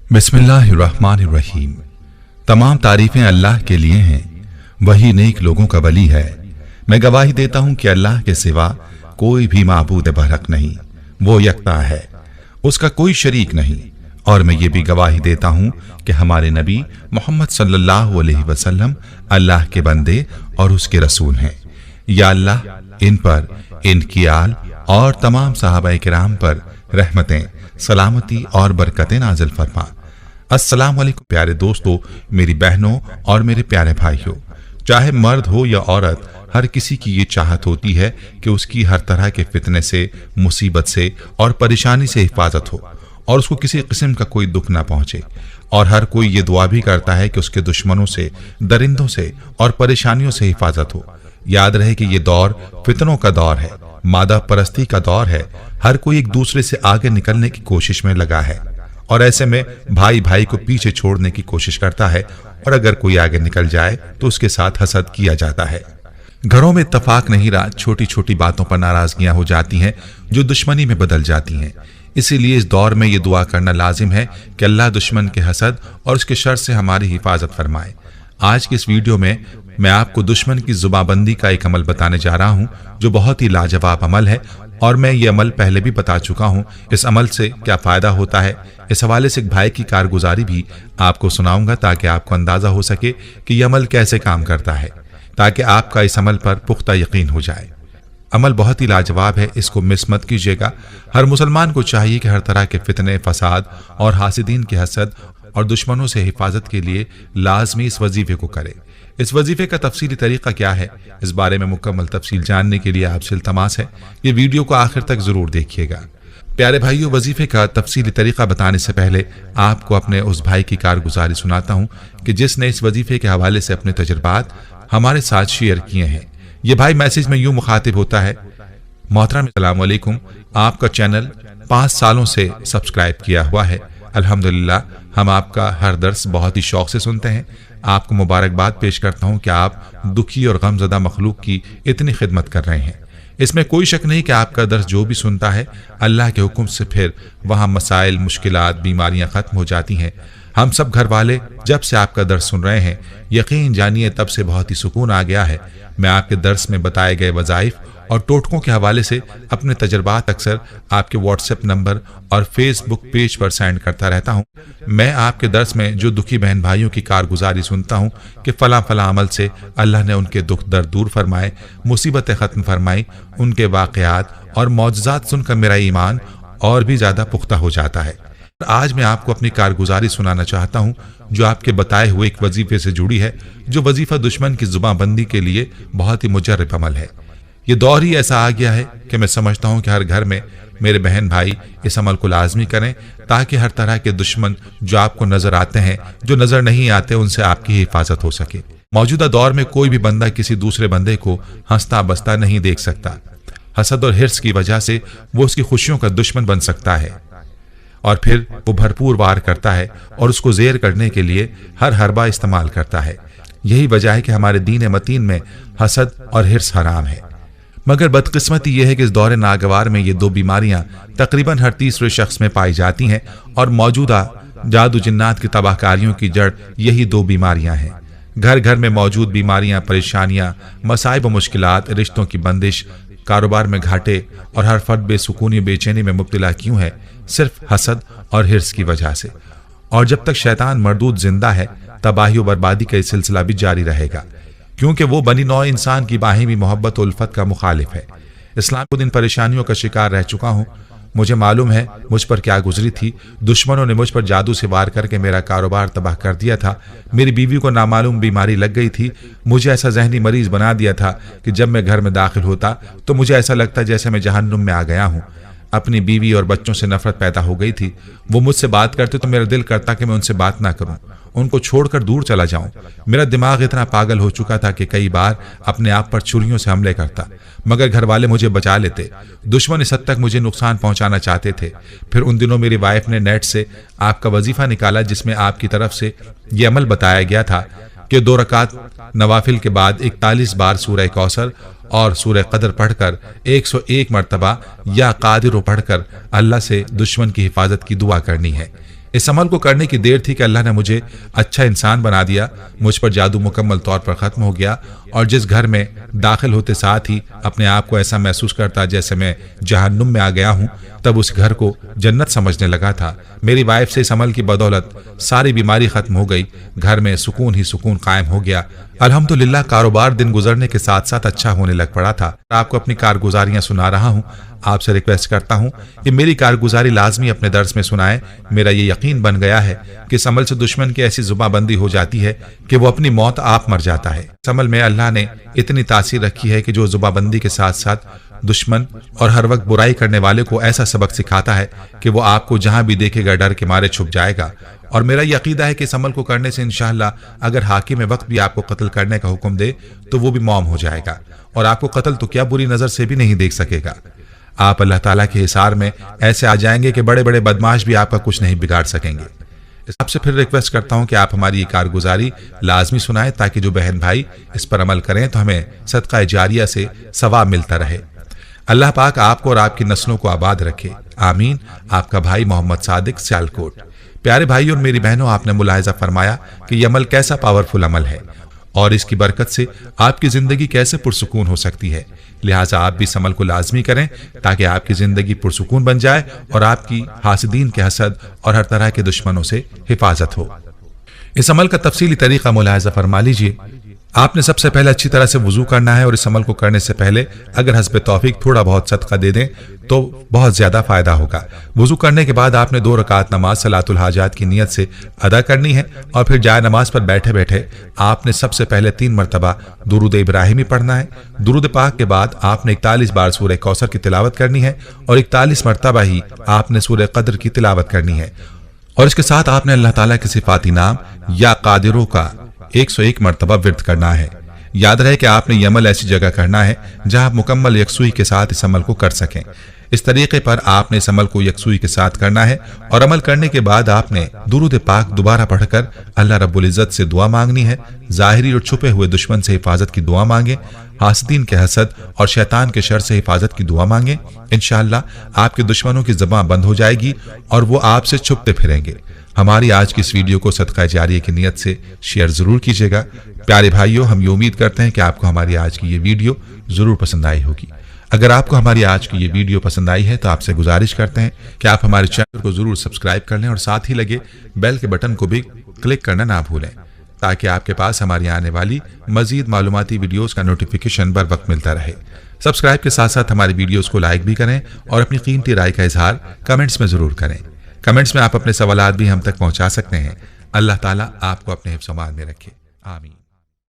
बिस्मिल्लाहिर्रहमानिर्रहीम। तमाम तारीफें अल्लाह के लिए हैं, वही नेक लोगों का वली है। मैं गवाही देता हूं कि अल्लाह के सिवा कोई भी माबूद बहक नहीं, वो यकता है, उसका कोई शरीक नहीं। और मैं ये भी गवाही देता हूं कि हमारे नबी मोहम्मद सल्लल्लाहु अलैहि वसल्लम अल्लाह के बंदे और उसके रसूल हैं। या अल्लाह इन पर, इनकी आल और तमाम सहाबाए किराम पर रहमतें, सलामती और बरकतें नाज़िल फरमा। अस्सलाम वालेकुम प्यारे दोस्तों, मेरी बहनों और मेरे प्यारे भाइयों। चाहे मर्द हो या औरत, हर किसी की ये चाहत होती है कि उसकी हर तरह के फितने से, मुसीबत से और परेशानी से हिफाजत हो और उसको किसी किस्म का कोई दुख ना पहुंचे। और हर कोई ये दुआ भी करता है कि उसके दुश्मनों से, दरिंदों से और परेशानियों से हिफाजत हो। याद रहे कि ये दौर फितनों का दौर है, मादा परस्ती का दौर है। हर कोई एक दूसरे से आगे निकलने की कोशिश में लगा है और ऐसे में भाई भाई को पीछे छोड़ने की कोशिश करता है, और अगर कोई आगे निकल जाए तो उसके साथ हसद किया जाता है। घरों में इत्तफाक नहीं रहा, छोटी छोटी बातों पर नाराजगियां हो जाती हैं जो दुश्मनी में बदल जाती हैं। इसीलिए इस दौर में ये दुआ करना लाजिम है कि अल्लाह दुश्मन के हसद और उसके शर से हमारी हिफाजत फरमाए। आज की इस वीडियो में मैं आपको दुश्मन की जुबाबंदी का एक अमल बताने जा रहा हूं जो बहुत ही लाजवाब अमल है, और मैं ये अमल पहले भी बता चुका हूं। इस अमल से क्या फायदा होता है, इस हवाले से एक भाई की कारगुजारी भी आपको सुनाऊंगा ताकि आपको अंदाजा हो सके कि यह अमल कैसे काम करता है, ताकि आपका इस अमल पर पुख्ता यकीन हो जाए। अमल बहुत ही लाजवाब है, इसको मिस मत कीजिएगा। हर मुसलमान को चाहिए कि हर तरह के फितने, फसाद और हासिदीन के हसद और दुश्मनों से हिफाजत के लिए लाजमी इस वजीफे को करे। इस वजीफे का तफसीली तरीका क्या है, इस बारे में मुकम्मल तफसील जानने के लिए आपसे इल्तमास है ये वीडियो को आखिर तक जरूर देखिएगा। प्यारे भाइयों, वजीफे का तफसीली तरीका बताने से पहले आपको अपने उस भाई की कारगुजारी सुनाता हूँ कि जिसने इस वजीफे के हवाले से अपने तजुर्बात हमारे साथ शेयर किए हैं। ये भाई मैसेज में यूं मुखातिब होता है, मोहतरम अस्सलाम वालेकुम, आपका चैनल 5 सालों से सब्सक्राइब किया हुआ है। अल्हम्दुलिल्लाह, हम आपका हर दर्स बहुत ही शौक से सुनते हैं। आपको मुबारकबाद पेश करता हूं कि आप दुखी और गमज़दा मखलूक की इतनी खिदमत कर रहे हैं। इसमें कोई शक नहीं कि आपका दर्स जो भी सुनता है अल्लाह के हुक्म से फिर वहाँ मसाइल, मुश्किलात, बीमारियां खत्म हो जाती हैं। हम सब घर वाले जब से आपका दर्स सुन रहे हैं, यकीन जानिए तब से बहुत ही सुकून आ गया है। मैं आपके दर्स में बताए गए वज़ाइफ और टोटकों के हवाले से अपने तजर्बात अक्सर आपके व्हाट्सएप नंबर और फेसबुक पेज पर सेंड करता रहता हूं। मैं आपके दर्स में जो दुखी बहन भाइयों की कारगुजारी सुनता हूं कि फला फला अमल से अल्लाह ने उनके दुख दर्द दूर फरमाए, मुसीबतें ख़त्म फरमाई, उनके वाक़यात और मौजज़ात सुनकर मेरा ईमान और भी ज़्यादा पुख्ता हो जाता है। आज मैं आपको अपनी कारगुजारी सुनाना चाहता हूं जो आपके बताए हुए एक वजीफे से जुड़ी है, जो वजीफा दुश्मन की जुबाबंदी के लिए बहुत ही मुजर्रब अमल है। ये दौर ही ऐसा आ गया है कि मैं समझता हूं कि हर घर में मेरे बहन भाई इस अमल को लाजमी करें, ताकि हर तरह के दुश्मन जो आपको नजर आते हैं, जो नजर नहीं आते, उनसे आपकी हिफाजत हो सके। मौजूदा दौर में कोई भी बंदा किसी दूसरे बंदे को हंसता बसता नहीं देख सकता। हसद और हिर्स की वजह से वो उसकी खुशियों का दुश्मन बन सकता है और फिर वो भरपूर वार करता है और उसको जेर करने के लिए हर हरबा इस्तेमाल करता है। यही वजह है कि हमारे दीन मतीन में हसद और हिर्स हराम है। मगर बदकिस्मती यह है कि इस दौर नागवार में ये दो बीमारियां तकरीबन हर तीसरे शख्स में पाई जाती हैं, और मौजूदा जादू जिन्नात की तबाहकारियों की जड़ यही दो बीमारियां हैं। घर घर में मौजूद बीमारियां, परेशानियां, मसाइब व मुश्किलात, रिश्तों की बंदिश, कारोबार में घाटे और हर फर्द बेसुकूनी बेचैनी में मुब्तला क्यों है? सिर्फ हसद और हिर्स की वजह से। और जब तक शैतान मरदूद जिंदा है, तबाही और बर्बादी का ये सिलसिला भी जारी रहेगा, क्योंकि वो बनी नौ इंसान की बाहिमी मोहब्बत और उल्फत का मुखालिफ है। इस्लाम को दिन परेशानियों का शिकार रह चुका हूँ। मुझे मालूम है मुझ पर क्या गुजरी थी। दुश्मनों ने मुझ पर जादू से वार करके मेरा कारोबार तबाह कर दिया था। मेरी बीवी को नामालूम बीमारी लग गई थी। मुझे ऐसा जहनी मरीज बना दिया था कि जब मैं घर में दाखिल होता तो मुझे ऐसा लगता जैसे मैं जहन्नुम में आ गया हूँ। अपनी बीवी और बच्चों से नफरत पैदा हो गई थी। वो मुझसे बात करते तो मेरा दिल करता कि मैं उनसे बात ना करूं, उनको छोड़कर दूर चला जाऊं। मेरा दिमाग इतना पागल हो चुका था कि कई बार अपने आप पर छुरियों से हमले करता, मगर घर वाले मुझे बचा लेते। दुश्मन इस हद तक मुझे नुकसान पहुंचाना चाहते थे। फिर उन दिनों मेरी वाइफ ने नेट से आपका वजीफा निकाला, जिसमें आपकी तरफ से ये अमल बताया गया था कि 2 रकात नवाफिल के बाद 41 बार सूरह कौसर और सूरह कदर पढ़कर 101 मरतबा या कादिर पढ़कर अल्लाह से दुश्मन की हिफाजत की दुआ करनी है। इस अमल को करने की देर थी कि अल्लाह ने मुझे अच्छा इंसान बना दिया। मुझ पर जादू मुकम्मल तौर पर ख़त्म हो गया और जिस घर में दाखिल होते साथ ही अपने आप को ऐसा महसूस करता जैसे मैं जहन्नुम में आ गया हूँ, तब उस घर को जन्नत समझने लगा था। मेरी वाइफ से इस अमल की बदौलत सारी बीमारी ख़त्म हो गई, घर में सुकून ही सुकून कायम हो गया। अल्हम्दुलिल्लाह कारोबार दिन गुजरने के साथ साथ अच्छा होने लग पड़ा था। आपको अपनी कारगुजारियां सुना रहा हूँ। आपसे रिक्वेस्ट करता हूँ कि मेरी कारगुजारी लाजमी अपने दर्स में सुनाएं। मेरा ये यकीन बन गया है कि इस अमल से दुश्मन की ऐसी जुबाबंदी हो जाती है कि वो अपनी मौत आप मर जाता है। इस अमल में अल्लाह ने इतनी तासीर रखी है कि जो जुबाबंदी के साथ साथ दुश्मन और हर वक्त बुराई करने वाले को ऐसा सबक सिखाता है कि वो आपको जहां भी देखेगा डर के मारे छुप जाएगा। और मेरा यकीदा है कि इस अमल को करने से इंशाअल्लाह अगर हाकिम वक्त भी आपको कत्ल करने का हुक्म दे तो वो भी मौम हो जाएगा और आपको कत्ल तो क्या बुरी नजर से भी नहीं देख सकेगा। आप अल्लाह ताला के हिसार में ऐसे आ जाएंगे कि बड़े बड़े बदमाश भी आपका कुछ नहीं बिगाड़ सकेंगे। आपसे फिर रिक्वेस्ट करता हूं कि आप हमारी ये कारगुजारी लाजमी सुनाएं ताकि जो बहन भाई इस पर अमल करें तो हमें सदका जारिया से सवाब मिलता रहे। अल्लाह पाक आपको और आपकी नस्लों को आबाद रखे, आमीन। आपका भाई मोहम्मद सादिक, सियालकोट। प्यारे भाई और मेरी बहनों, आपने मुलाहिजा फरमाया कि यह अमल कैसा पावरफुल अमल है और इसकी बरकत से आपकी जिंदगी कैसे पुरसुकून हो सकती है। लिहाजा आप भी इस अमल को लाजमी करें ताकि आपकी जिंदगी पुरसुकून बन जाए और आपकी हासिदीन के हसद और हर तरह के दुश्मनों से हिफाजत हो। इस अमल का तफसीली तरीका मुलाहिजा फरमा लीजिए। आपने सबसे पहले अच्छी तरह से वुजू करना है और इस अमल को करने से पहले अगर हस्बे तौफीक थोड़ा बहुत सदका दे दें तो बहुत ज्यादा फायदा होगा। वुजू करने के बाद आपने 2 रकात नमाज सलातुल हाजात की नियत से अदा करनी है और फिर जाए नमाज पर बैठे बैठे आपने सबसे पहले 3 मरतबा दुरूद इब्राहिमी पढ़ना है। दुरूद पाक के बाद आपने 41 बार सूरह कौसर की तिलावत करनी है और 41 मरतबा ही आपने सूरह कद्र की तिलावत करनी है और इसके साथ आपने अल्लाह ताला के सिफाती नाम या कादिरों का 101 मरतबा विर्द करना है। याद रहे कि आपने ये अमल ऐसी जगह करना है जहां आप मुकम्मल यकसुई के साथ इस अमल को कर सकें। इस तरीके पर आपने इस अमल को यकसुई के साथ करना है और अमल करने के बाद आपने दुरूद पाक दोबारा पढ़कर अल्लाह रब्बुल इज्जत से दुआ मांगनी है। ज़ाहिरी और छुपे हुए दुश्मन से हिफाजत की दुआ मांगे, हासिदीन के हसद और शैतान के शर से हिफाजत की दुआ मांगे। इंशाअल्लाह आपके दुश्मनों की ज़बान बंद हो जाएगी और वो आपसे छुपते फिरेंगे। हमारी आज की इस वीडियो को सदका जारिया की नियत से शेयर जरूर कीजिएगा। प्यारे भाइयों, हम ये उम्मीद करते हैं कि आपको हमारी आज की ये वीडियो जरूर पसंद आई होगी। अगर आपको हमारी आज की ये वीडियो पसंद आई है तो आपसे गुजारिश करते हैं कि आप हमारे चैनल को जरूर सब्सक्राइब कर लें और साथ ही लगे बेल के बटन को भी क्लिक करना ना भूलें ताकि आपके पास हमारी आने वाली मजीद मालूमाती वीडियोस का नोटिफिकेशन बर वक्त मिलता रहे। सब्सक्राइब के साथ साथ हमारी वीडियोस को लाइक भी करें और अपनी कीमती राय का इजहार कमेंट्स में जरूर करें। कमेंट्स में आप अपने सवालात भी हम तक पहुंचा सकते हैं। अल्लाह ताला आपको अपने हिफ्ज़-ओ-मान में रखे, आमीन।